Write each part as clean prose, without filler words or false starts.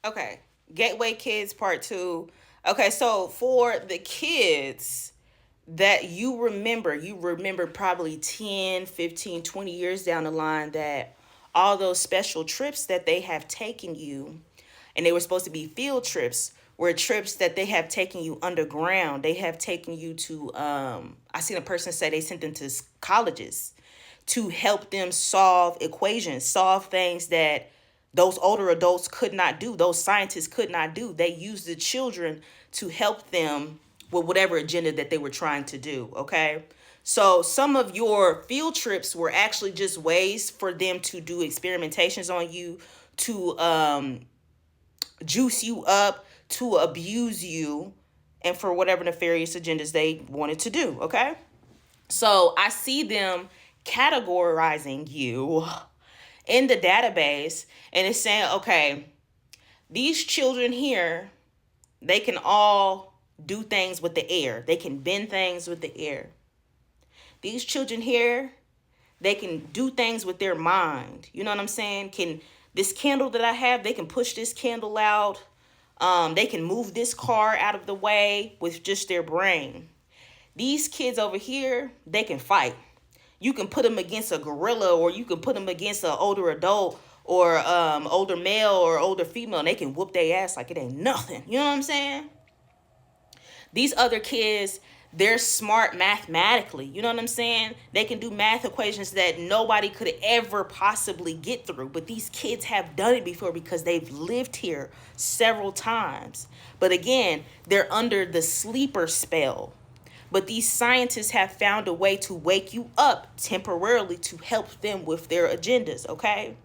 Okay. Gateway Kids Part 2. Okay, so for the kids that you remember probably 10, 15, 20 years down the line that all those special trips that they have taken you, and they were supposed to be field trips, were trips that they have taken you underground. They have taken you to I seen a person say they sent them to colleges to help them solve equations, solve things that those older adults could not do, those scientists could not do. They used the children to help them with whatever agenda that they were trying to do, okay? So some of your field trips were actually just ways for them to do experimentations on you, to juice you up, to abuse you, and for whatever nefarious agendas they wanted to do, okay? So I see them categorizing you in the database, and it's saying, okay, these children here, they can all do things with the air. They can bend things with the air. These children here, they can do things with their mind. You know what I'm saying? Can this candle that I have, they can push this candle out. They can move this car out of the way with just their brain. These kids over here, they can fight. You can put them against a gorilla, or you can put them against an older adult, or older male or older female, and they can whoop their ass like it ain't nothing. You know what I'm saying? These other kids, they're smart mathematically. You know what I'm saying? They can do math equations that nobody could ever possibly get through. But these kids have done it before because they've lived here several times. But again, they're under the sleeper spell. But these scientists have found a way to wake you up temporarily to help them with their agendas, okay?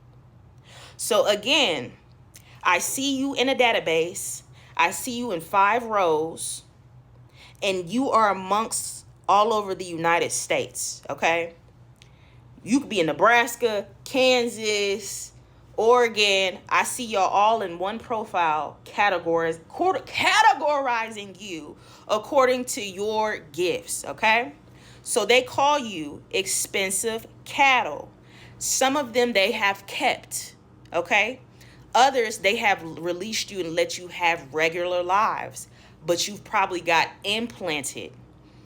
So again, I see you in a database. I see you in 5 rows, and you are amongst all over the United States, okay? You could be in Nebraska, Kansas, Oregon. I see y'all all in one profile, categorizing you according to your gifts, okay? So they call you expensive cattle. Some of them they have kept, okay? Others, they have released you and let you have regular lives, but you've probably got implanted.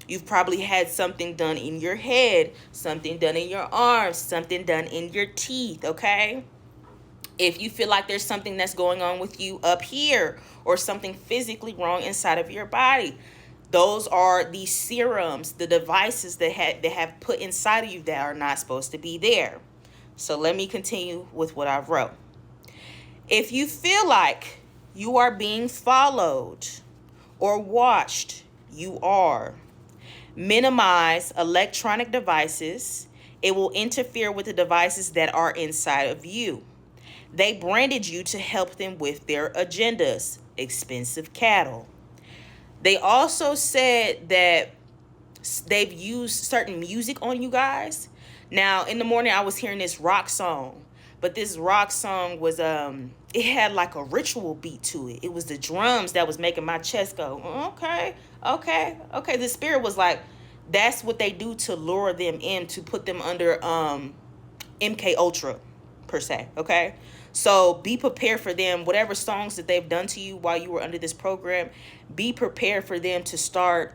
You've probably had something done in your head, something done in your arms, something done in your teeth, okay? If you feel like there's something that's going on with you up here, or something physically wrong inside of your body, those are the serums, the devices that have put inside of you that are not supposed to be there. So let me continue with what I've wrote. If you feel like you are being followed or watched, you are. Minimize electronic devices. It will interfere with the devices that are inside of you. They branded you to help them with their agendas. Expensive cattle. They also said that they've used certain music on you guys. Now, in the morning, I was hearing this rock song, but this rock song was it had like a ritual beat to it. It was the drums that was making my chest go, okay, okay, okay. The spirit was like, that's what they do to lure them in, to put them under MK Ultra per se, okay? So be prepared for them. Whatever songs that they've done to you while you were under this program, be prepared for them to start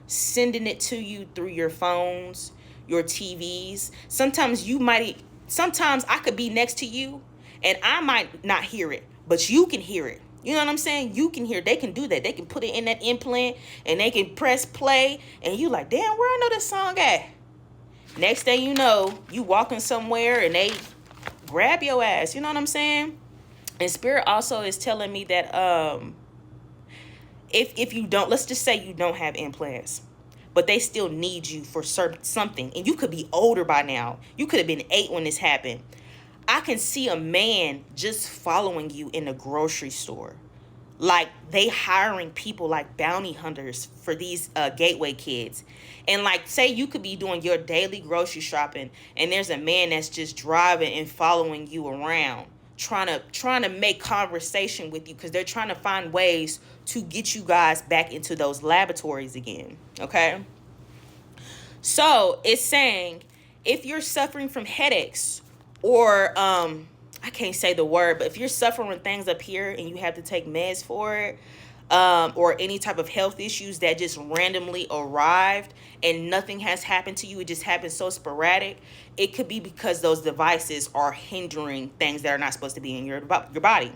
sending it to you through your phones, your TVs. Sometimes I could be next to you and I might not hear it, but you can hear it. You know what I'm saying? You can hear. They can do that. They can put it in that implant and they can press play, and you like, damn, where I know this song at? Next thing you know, you walking somewhere and they grab your ass. You know what I'm saying? And spirit also is telling me that if you don't, let's just say you don't have implants, but they still need you for something, and you could be older by now. You could have been 8 when this happened. I can see a man just following you in the grocery store. Like, they hiring people like bounty hunters for these gateway kids. And like, say you could be doing your daily grocery shopping, and there's a man that's just driving and following you around, trying to make conversation with you, because they're trying to find ways to get you guys back into those laboratories again, okay? So it's saying, if you're suffering from headaches, or I can't say the word, but if you're suffering with things up here and you have to take meds for it, or any type of health issues that just randomly arrived and nothing has happened to you, it just happens so sporadic, it could be because those devices are hindering things that are not supposed to be in your body.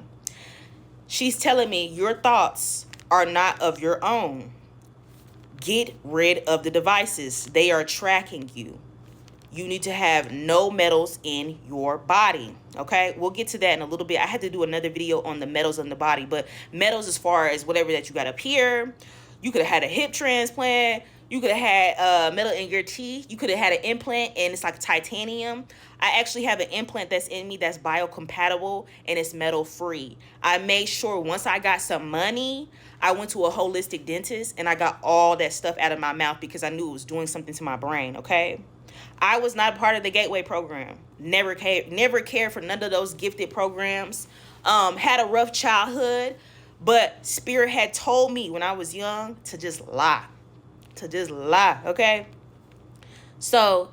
She's telling me your thoughts are not of your own. Get rid of the devices. They are tracking you. You need to have no metals in your body. Okay, we'll get to that in a little bit. I had to do another video on the metals in the body, but metals as far as whatever that you got up here. You could have had a hip transplant. You could have had metal in your teeth. You could have had an implant and it's like titanium. I actually have an implant that's in me that's biocompatible and it's metal free. I made sure once I got some money, I went to a holistic dentist and I got all that stuff out of my mouth because I knew it was doing something to my brain, okay? I was not part of the Gateway program. Never cared for none of those gifted programs. Had a rough childhood, but Spirit had told me when I was young to just lie. Okay? So,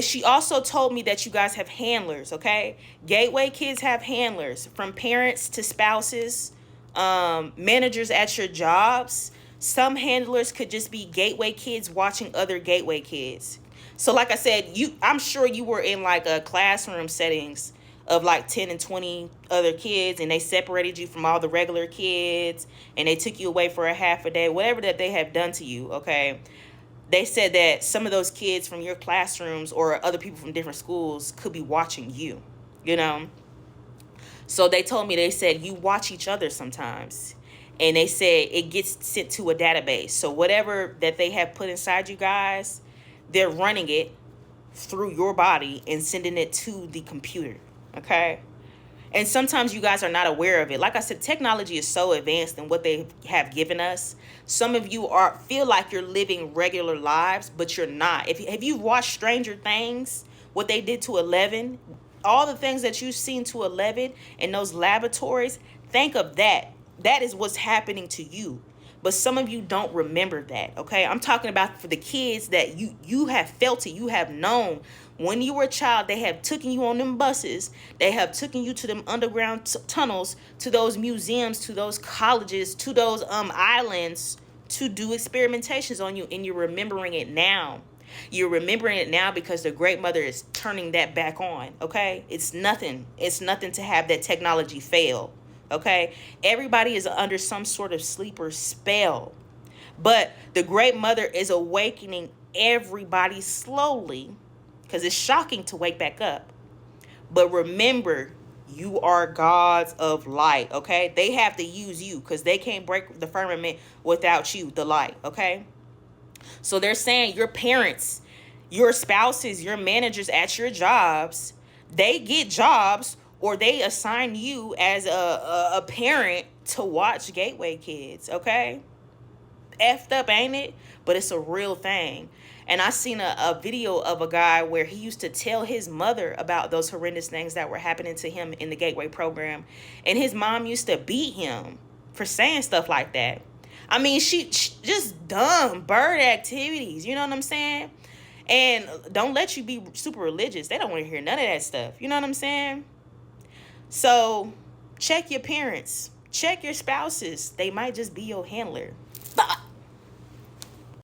she also told me that you guys have handlers, okay? Gateway kids have handlers, from parents to spouses, managers at your jobs. Some handlers could just be Gateway kids watching other Gateway kids. So like I said, I'm sure you were in like a classroom settings of like 10 and 20 other kids, and they separated you from all the regular kids, and they took you away for a half a day, whatever that they have done to you, okay? They said that some of those kids from your classrooms or other people from different schools could be watching you, you know? So they told me, they said, you watch each other sometimes. And they said it gets sent to a database. So whatever that they have put inside you guys, they're running it through your body and sending it to the computer, okay? And sometimes you guys are not aware of it. Like I said, technology is so advanced in what they have given us. Some of you feel like you're living regular lives, but you're not. Have you watched Stranger Things, what they did to Eleven? All the things that you've seen to Eleven in those laboratories, think of that. That is what's happening to you. But some of you don't remember that, okay? I'm talking about for the kids that you have felt it, you have known. When you were a child, they have taken you on them buses. They have taken you to them underground tunnels, to those museums, to those colleges, to those islands to do experimentations on you, and you're remembering it now. You're remembering it now because the Great Mother is turning that back on, okay? It's nothing. It's nothing to have that technology fail. Okay, everybody is under some sort of sleeper spell, but the Great Mother is awakening everybody slowly, because it's shocking to wake back up. But remember, you are gods of light, okay? They have to use you because they can't break the firmament without you, the light, okay? So they're saying your parents, your spouses, your managers at your jobs, they get jobs, or they assign you as a parent to watch Gateway kids, okay? Effed up, ain't it? But it's a real thing. And I seen a video of a guy where he used to tell his mother about those horrendous things that were happening to him in the Gateway program. And his mom used to beat him for saying stuff like that. I mean, she just dumb bird activities, you know what I'm saying? And don't let you be super religious. They don't want to hear none of that stuff, you know what I'm saying? So check your parents, check your spouses. They might just be your handler.